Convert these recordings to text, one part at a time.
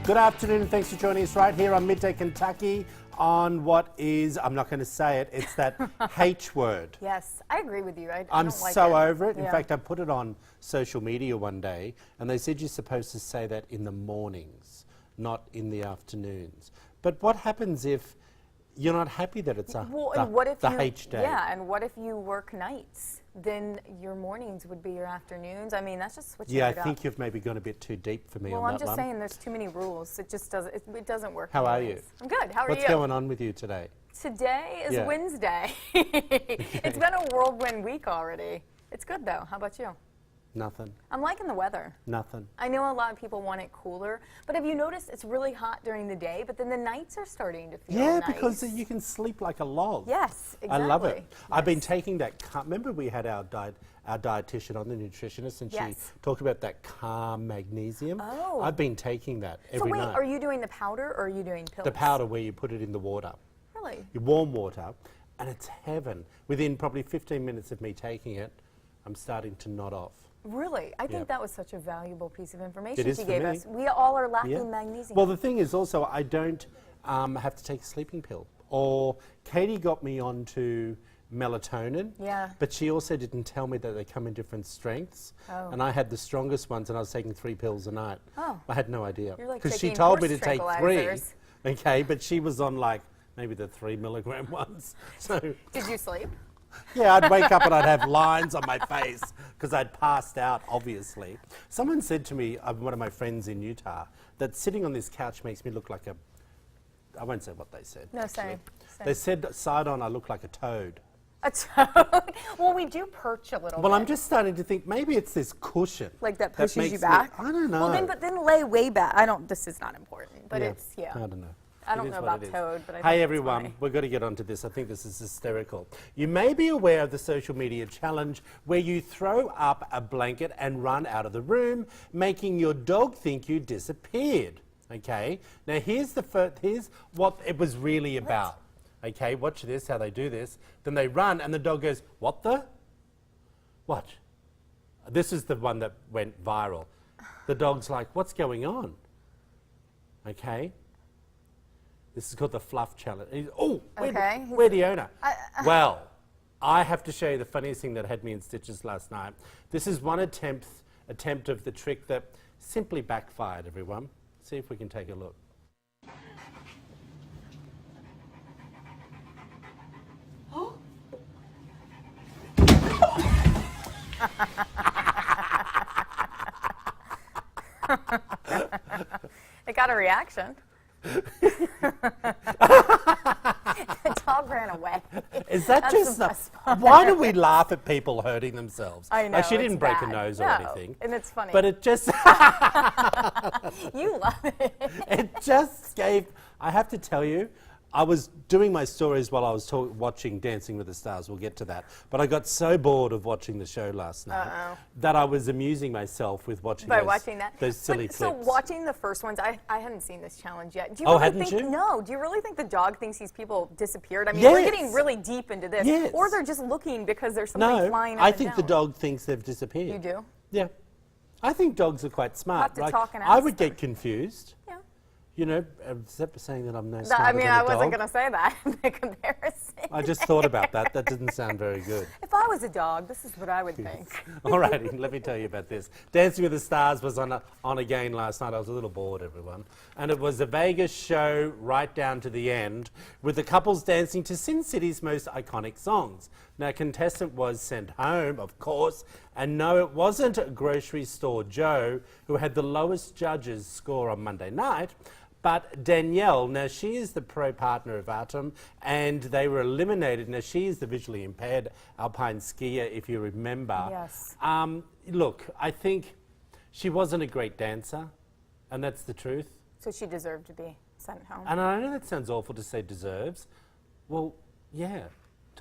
Good afternoon, and thanks for joining us right here on Midday Kentucky on what is, I'm not going to say it, it's that H word. Yes, I agree with you. I I'm don't like so it. over it. In Yeah. fact, I put it on social media one day, and they said you're supposed to say that in the mornings, not in the afternoons. But what happens if you're not happy that it's and what if the you, H day? Yeah, and what if you work nights? Then your mornings would be your afternoons. I mean, that's just switching Yeah, I it up. think you've maybe gone a bit too deep for me Well, on I'm that just one. saying there's too many rules. It just doesn't, it doesn't work. How are you? anyways. I'm good. How are What's you? going on with you today? Today is Yeah. Wednesday. It's been a whirlwind week already. It's good though. How about you? Nothing. I'm liking the weather. Nothing. I know a lot of people want it cooler, but have you noticed it's really hot during the day, but then the nights are starting to feel Yeah, nice. because you can sleep like a log. Yes, exactly. I love it. I've been Yes. taking that. Remember, we had our dietitian on, the nutritionist, and Yes. she talked about that calm magnesium. Oh. I've been taking that every So wait, night. are you doing the powder or are you doing pills? The powder where you put it in the water, Really? warm water, and it's heaven. Within probably 15 minutes of me taking it, I'm starting to nod off. Really? I think Yeah. that was such a valuable piece of information It is she for gave me. us. We all are lacking Yeah. magnesium. Well, the thing is also I don't have to take a sleeping pill. Or Katie got me onto melatonin. Yeah. But she also didn't tell me that they come in different strengths. Oh. And I had the strongest ones, and I was taking 3 pills a night. Oh. I had no idea. You're like she taking told me to horse take 3. tranquilizers. Okay, but she was on like maybe the 3 milligram ones. So Did you sleep? yeah, I'd wake up and I'd have lines on my face because I'd passed out, obviously. Someone said to me, one of my friends in Utah, that sitting on this couch makes me look like a, I won't say what they said. No, actually. same. They said side on I look like a toad. A toad? Well, we do perch a little Well, bit. I'm just starting to think maybe it's this cushion. Like that pushes makes you me- back? I don't know. Well, then lay way back. This is not important, but it's, yeah. I don't know. I It don't is know what about it is. toad, but I think Hey it's everyone, funny. we've got to get onto this. I think this is hysterical. You may be aware of the social media challenge where you throw up a blanket and run out of the room, making your dog think you disappeared. Okay, now here's what it was really about. Okay, watch this, how they do this. Then they run and the dog goes, what the? Watch. This is the one that went viral. The dog's like, what's going on? Okay. This is called the Fluff challenge. Oh, Okay. where's the owner? Well, I have to show you the funniest thing that had me in stitches last night. This is one attempt of the trick that simply backfired, everyone. See if we can take a look. It got a reaction. The dog ran away. Is that That's just the best why do we laugh at people hurting themselves? I know, Like, she it's didn't break a bad. nose No, or anything. and it's funny. But it just You love it. it just gave. I have to tell you, I was doing my stories while I was watching Dancing with the Stars. We'll get to that. But I got so bored of watching the show last night that I was amusing myself with watching those silly clips. So watching the first ones, I hadn't seen this challenge yet. Do you Oh, really hadn't think, you? No. Do you really think the dog thinks these people disappeared? I mean, we're Yes. getting really deep into this. Yes. Or they're just looking because there's something No, flying up I and think the down. dog thinks they've disappeared. You do? Yeah. I think dogs are quite smart. have to talk and I ask would get confused. Yeah. You know, except for saying that I'm no I smarter mean, than a I wasn't dog. going to say that in the comparison. I just thought about that. That didn't sound very good. If I was a dog, this is what I would think. Alrighty, let me tell you about this. Dancing with the Stars was on again last night. I was a little bored, everyone. And it was a Vegas show right down to the end with the couples dancing to Sin City's most iconic songs. Now, contestant was sent home, of course, and no, it wasn't Grocery Store Joe who had the lowest judges score on Monday night, but Danielle. Now, she is the pro partner of Atom, and they were eliminated. Now, she is the visually impaired alpine skier, if you remember. Yes. Look, I think she wasn't a great dancer, and that's the truth. So she deserved to be sent home. And I know that sounds awful to say deserves. Well, yeah.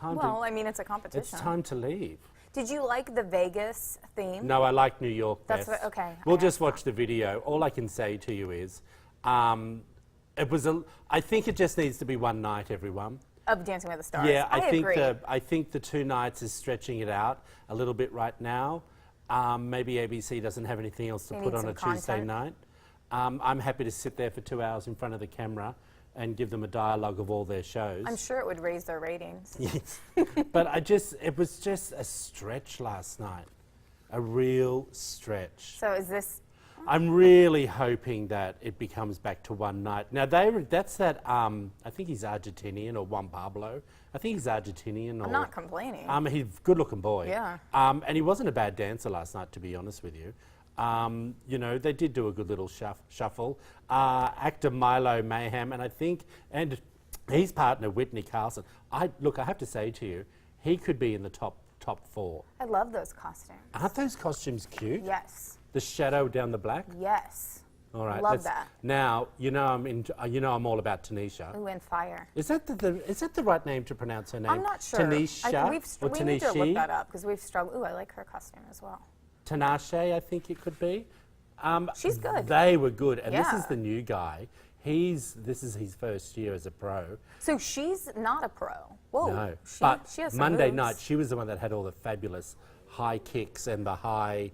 Well, I mean, it's a competition. It's time to leave. Did you like the Vegas theme? No, I like New York That's best. what- okay, We'll I just watch the video. All I can say to you is, I think it just needs to be one night, everyone. Of Dancing with the Stars. Yeah, I agree. I think the 2 nights is stretching it out a little bit right now. Maybe ABC doesn't have anything else to They put need on a some Tuesday content. night. I'm happy to sit there for 2 hours in front of the camera and give them a dialogue of all their shows. I'm sure it would raise their ratings. Yes. But it was just a stretch last night. A real stretch. So is this... I'm really hoping that it becomes back to one night. Now, that's that, I think he's Argentinian, or Juan Pablo. I think he's Argentinian. I'm not complaining. He's a good-looking boy. Yeah. And he wasn't a bad dancer last night, to be honest with you. You know, they did do a good little shuffle. Actor Milo Mayhem, and his partner, Whitney Carlson. Look, I have to say to you, he could be in the top 4. I love those costumes. Aren't those costumes cute? Yes. The shadow down the black? Yes. All right. Love that. Now, I'm all about Tanisha. Ooh, and fire. Is that the right name to pronounce her name? I'm not sure. Tanisha We need to look that up because we've struggled. Ooh, I like her costume as well. Tinashe, I think it could be. She's good. They were good. And this Yeah. is the new guy. This is his first year as a pro. So she's not a pro. Whoa. No. She But has some Monday moves. night, she was the one that had all the fabulous high kicks and the high...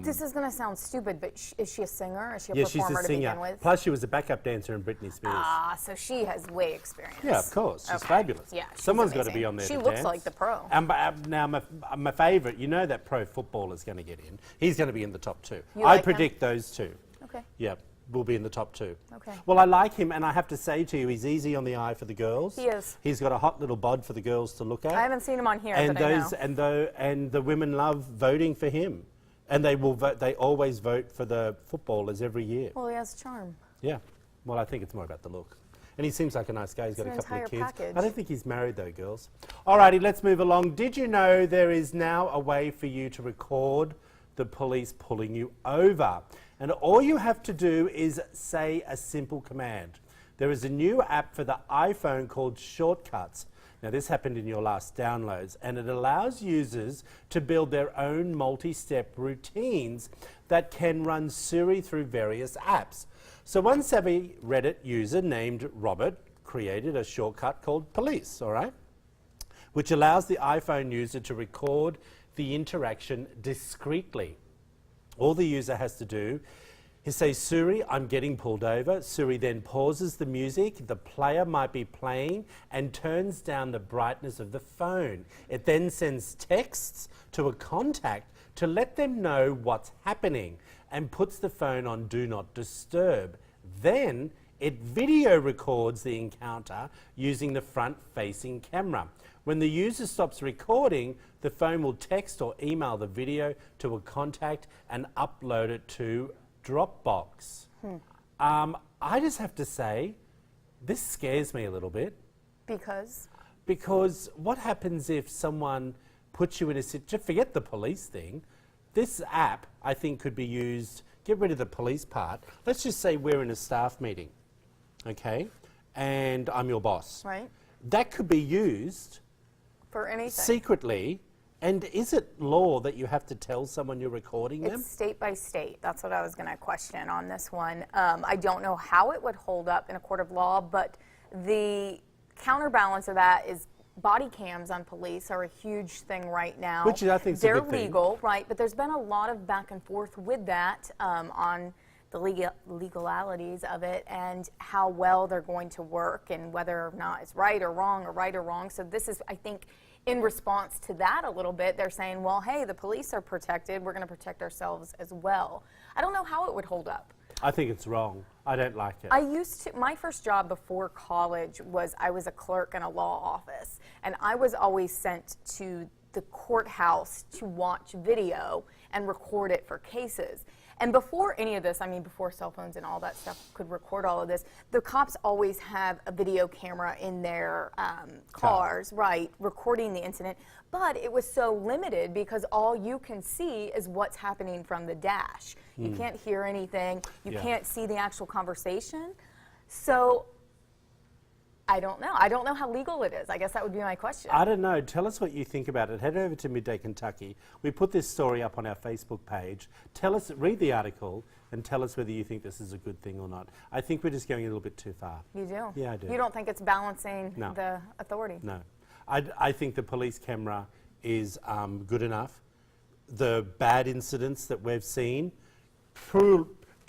This is going to sound stupid, but is she a singer? Is she a yeah, she's performer a to singer. begin with? Plus, she was a backup dancer in Britney Spears. Ah, so she has way experience. Yeah, of course. She's Okay. fabulous. Yeah, she's Someone's got to amazing. be on there She to looks dance. like the pro. Now, my favourite, you know that pro footballer's going to get in. He's going to be in the top 2. You I like him? predict those 2. Okay. Yeah, will be in the top 2. Okay. Well, I like him, and I have to say to you, he's easy on the eye for the girls. He is. He's got a hot little bod for the girls to look at. I haven't seen him on here, and but I know. and the women love voting for him. And they will vote. They always vote for the footballers every year. Well, he has charm. Yeah. Well, I think it's more about the look. And he seems like a nice guy. He's got a an couple of entire kids. package. I don't think he's married though, girls. Alrighty, let's move along. Did you know there is now a way for you to record the police pulling you over? And all you have to do is say a simple command. There is a new app for the iPhone called Shortcuts. Now, this happened in your last downloads, and it allows users to build their own multi-step routines that can run Siri through various apps. So one savvy Reddit user named Robert created a shortcut called Police, all right, which allows the iPhone user to record the interaction discreetly. All the user has to do is say, Siri, I'm getting pulled over. Siri then pauses the music the player might be playing and turns down the brightness of the phone. It then sends texts to a contact to let them know what's happening and puts the phone on Do Not Disturb. Then it video records the encounter using the front-facing camera. When the user stops recording, the phone will text or email the video to a contact and upload it to Dropbox. I just have to say, this scares me a little bit. Because? Because what happens if someone puts you in a situation, forget the police thing, this app I think could be used, get rid of the police part. Let's just say we're in a staff meeting, okay, and I'm your boss. Right. That could be used For anything. secretly. And is it law that you have to tell someone you're recording them? It's state by state. That's what I was going to question on this one. I don't know how it would hold up in a court of law, but the counterbalance of that is body cams on police are a huge thing right now. Which I think is a They're good thing. legal, right? But there's been a lot of back and forth with that on the legalities of it and how well they're going to work and whether or not it's right or wrong. So this is, I think, in response to that a little bit, they're saying, well, hey, the police are protected. We're going to protect ourselves as well. I don't know how it would hold up. I think it's wrong. I don't like it. My first job before college was I was a clerk in a law office, and I was always sent to the courthouse to watch video and record it for cases. And before any of this, I mean, before cell phones and all that stuff could record all of this, the cops always have a video camera in their cars, right, recording the incident. But it was so limited because all you can see is what's happening from the dash. You can't hear anything. You can't see the actual conversation. So I don't know. I don't know how legal it is. I guess that would be my question. I don't know. Tell us what you think about it. Head over to Midday Kentucky. We put this story up on our Facebook page. Tell us, read the article and tell us whether you think this is a good thing or not. I think we're just going a little bit too far. You do? Yeah, I do. You don't think it's balancing No. the authority? No. I think the police camera is good enough. The bad incidents that we've seen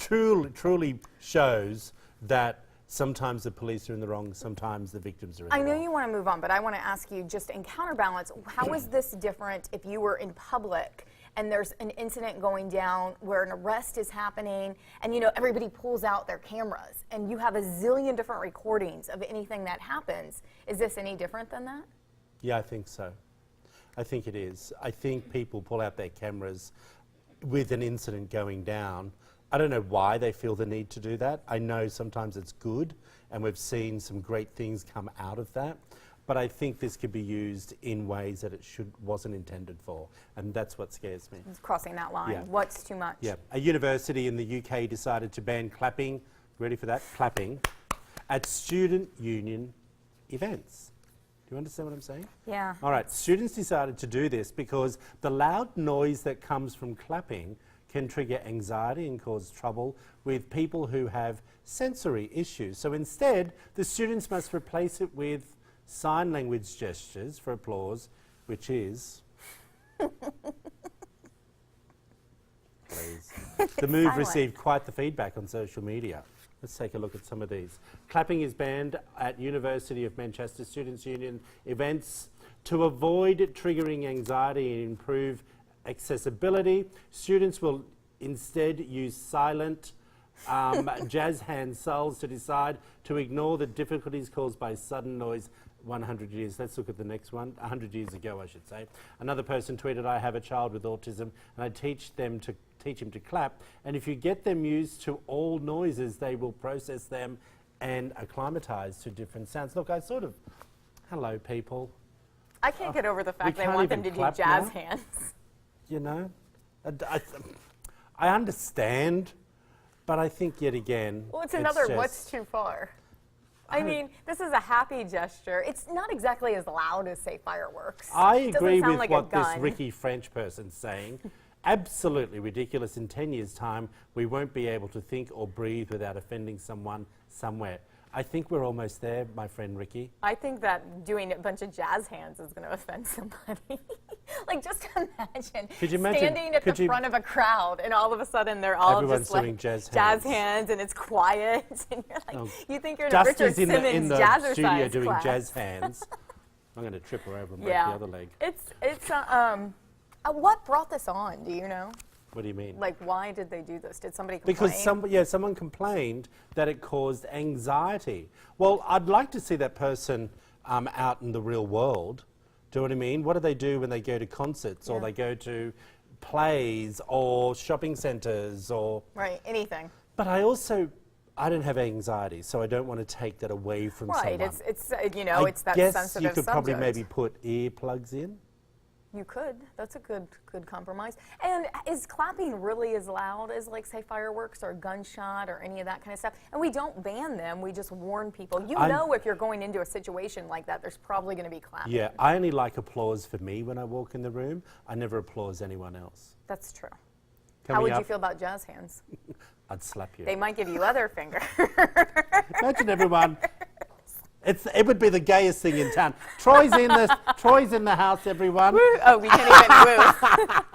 truly shows that sometimes the police are in the wrong, sometimes the victims are in the wrong. I know you want to move on, but I want to ask you, just in counterbalance, how is this different if you were in public and there's an incident going down where an arrest is happening and, you know, everybody pulls out their cameras and you have a zillion different recordings of anything that happens? Is this any different than that? Yeah, I think so. I think it is. I think people pull out their cameras with an incident going down. I don't know why they feel the need to do that. I know sometimes it's good, and we've seen some great things come out of that. But I think this could be used in ways that it wasn't intended for, and that's what scares me. It's crossing that line. Yeah. What's too much? Yeah. A university in the UK decided to ban clapping, ready for that? Clapping, at student union events. Do you understand what I'm saying? Yeah. All right, students decided to do this because the loud noise that comes from clapping can trigger anxiety and cause trouble with people who have sensory issues. So instead, the students must replace it with sign language gestures for applause, which is... Please. The move received quite the feedback on social media. Let's take a look at some of these. Clapping is banned at University of Manchester Students' Union events to avoid triggering anxiety and improve accessibility. Students will instead use silent jazz hand cells to decide to ignore the difficulties caused by sudden noise. 100 years. Let's look at the next one. 100 years ago, I should say. Another person tweeted, "I have a child with autism and I teach him to clap, and if you get them used to all noises, they will process them and acclimatise to different sounds." Look, hello people. I can't get over the fact they can't want them to even do clap jazz now? hands. You know, I understand, but I think yet again... Well, it's another what's too far. I mean, this is a happy gesture. It's not exactly as loud as, say, fireworks. I It doesn't agree sound with like a what this gun. Ricky French person's saying. Absolutely ridiculous. In 10 years' time, we won't be able to think or breathe without offending someone somewhere. I think we're almost there, my friend Ricky. I think that doing a bunch of jazz hands is going to offend somebody. Like, just imagine, Could you imagine- standing at could the you- front of a crowd and all of a sudden they're all Everyone's just like doing jazz hands and it's quiet and you're like, you think you're in a Richard Dusty's in Simmons the jazzercise studio doing class. jazz hands. I'm going to trip her over and break Yeah. the other leg. What brought this on? Do you know? What do you mean? Like, why did they do this? Did somebody complain? Because someone complained that it caused anxiety. Well, I'd like to see that person out in the real world. Do you know what I mean? What do they do when they go to concerts or they go to plays or shopping centres or... Right, anything. But I don't have anxiety, so I don't want to take that away from someone. Right, it's that I guess sensitive you could probably subject. maybe put earplugs in. You could. That's a good compromise. And is clapping really as loud as, like, say, fireworks or a gunshot or any of that kind of stuff? And we don't ban them. We just warn people. You know if you're going into a situation like that, there's probably going to be clapping. Yeah, I only like applause for me when I walk in the room. I never applause anyone else. That's true. Coming How would you up- feel about jazz hands? I'd slap you. They might give you other finger. Imagine everyone. It would be the gayest thing in town. Troy's in the house, everyone. Oh, we can't even move.